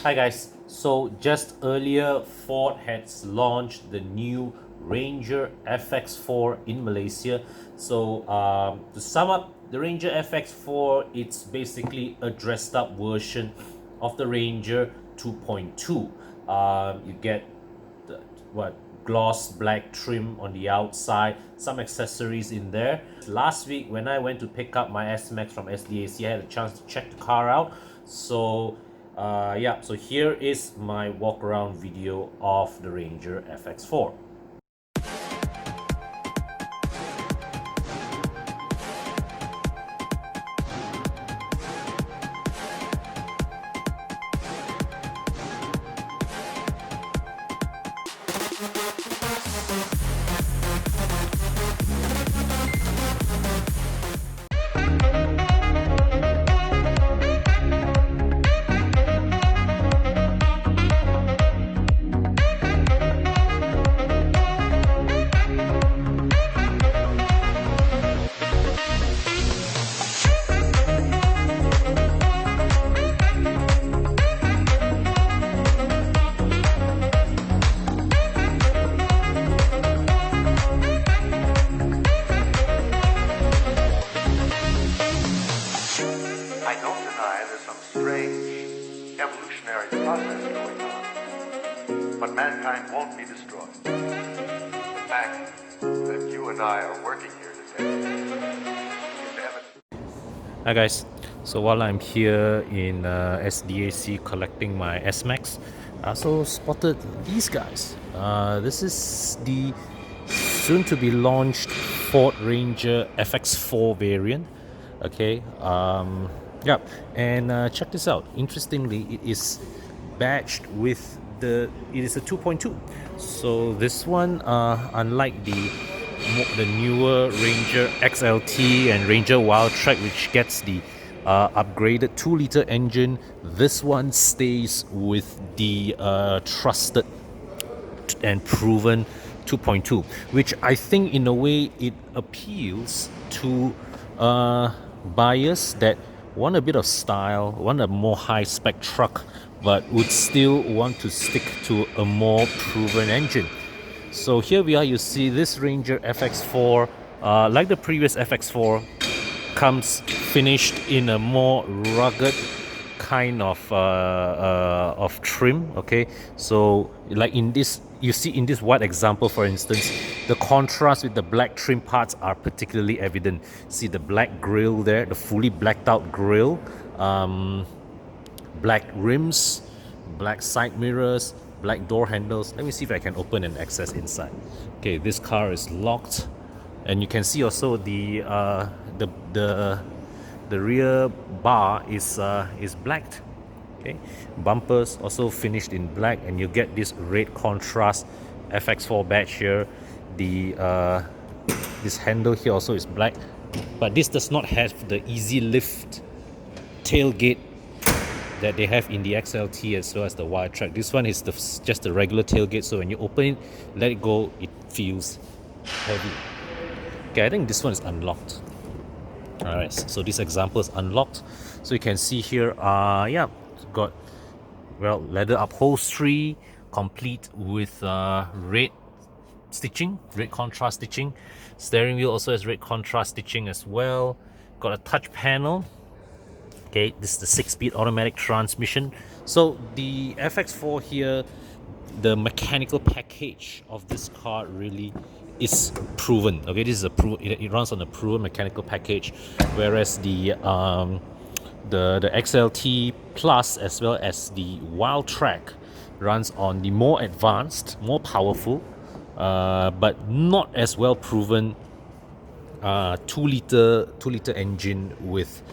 Hi guys, so just earlier Ford has launched the new Ranger FX4 in Malaysia. So to sum up, the Ranger FX4, it's basically a dressed up version of the Ranger 2.2. You get the what gloss black trim on the outside, some accessories in there. Last week when I went to pick up my S-Max from SDAC, I had a chance to check the car out. So yeah, so here is my walk around video of the Ranger FX4. I don't deny there's some strange evolutionary process going on, but mankind won't be destroyed. The fact that you and I are working here today is evidence. Hi guys, so while I'm here in SDAC collecting my S-Max, I also spotted these guys. This is the soon to be launched Ford Ranger FX4 variant. Okay, yeah, and check this out. Interestingly, it is badged with it is a 2.2. So this one, unlike the newer Ranger XLT and Ranger Wildtrak, which gets the upgraded 2-liter engine, this one stays with the trusted and proven 2.2, which I think in a way it appeals to buyers that want a bit of style, want a more high-spec truck, but would still want to stick to a more proven engine. So here we are, you see this Ranger FX4, like the previous FX4, comes finished in a more rugged kind of trim. Okay, so like in this, you see in this white example, for instance, the contrast with the black trim parts are particularly evident. See the black grille there, the fully blacked out grille, black rims, black side mirrors, black door handles. Let me see if I can open and access inside. Okay, this car is locked, and you can see also the rear bar is blacked. Okay, bumpers also finished in black, and you get this red contrast FX4 badge here. The this handle here also is black, but this does not have the easy lift tailgate that they have in the XLT as well as the Wildtrak. This one is just the regular tailgate, so when you open it, let it go, it feels heavy. Okay, I think this one is unlocked. Alright, so this example is unlocked. So you can see here, yeah, got, well, leather upholstery, complete with red stitching, red contrast stitching. Steering wheel also has red contrast stitching as well. Got a touch panel. Okay, this is the 6-speed automatic transmission. So the FX4 here, the mechanical package of this car really is proven. Okay, this is it runs on a proven mechanical package, whereas the XLT Plus as well as the Wildtrak runs on the more advanced, more powerful, but not as well proven 2-liter engine with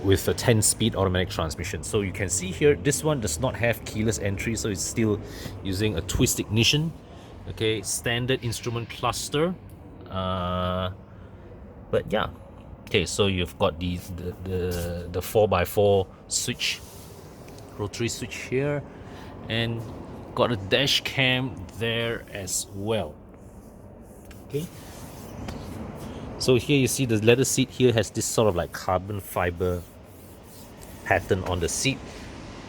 a 10-speed automatic transmission. So you can see here, this one does not have keyless entry, so it's still using a twist ignition. Okay, standard instrument cluster, but yeah. Okay, so you've got the 4x4 switch, rotary switch here, and got a dash cam there as well. Okay, so here you see the leather seat here has this sort of like carbon fiber pattern on the seat.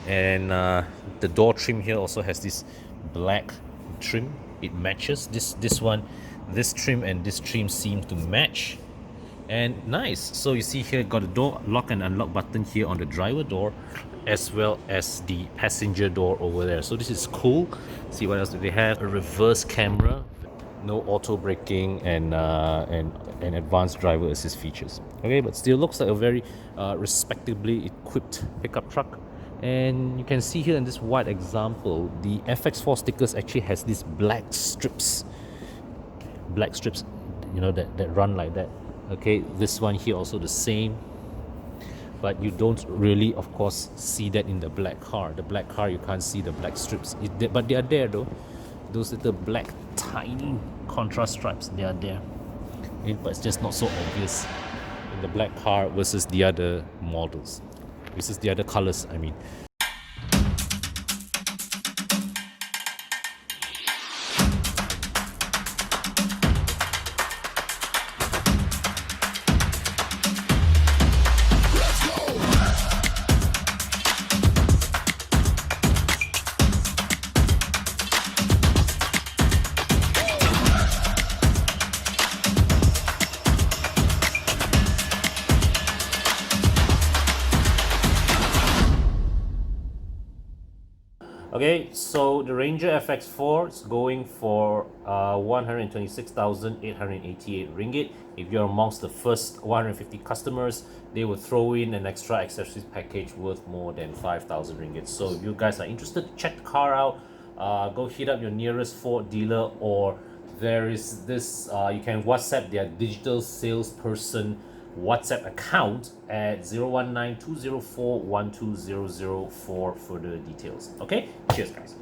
And the door trim here also has this black trim. It matches this one. This trim and this trim seem to match, and nice. So you see here, got a door lock and unlock button here on the driver door, as well as the passenger door over there. So this is cool. See what else do they have? A reverse camera, no auto braking, and advanced driver assist features. Okay, but still looks like a very respectably equipped pickup truck. And you can see here in this white example, the FX4 stickers actually has these black strips, you know, that run like that. Okay, this one here also the same, but you don't really, of course, see that in the black car. The black car, you can't see the black strips, but they are there though. Those little black tiny contrast stripes, they are there. Okay, but it's just not so obvious in the black car versus the other models, versus the other colors, I mean. Okay, so the Ranger FX4 is going for 126,888 ringgit. If you're amongst the first 150 customers, they will throw in an extra accessories package worth more than 5,000 ringgit. So if you guys are interested to check the car out, go hit up your nearest Ford dealer, or there is this, you can WhatsApp their digital salesperson WhatsApp account at 019-204-12004 for further details. Okay, cheers guys.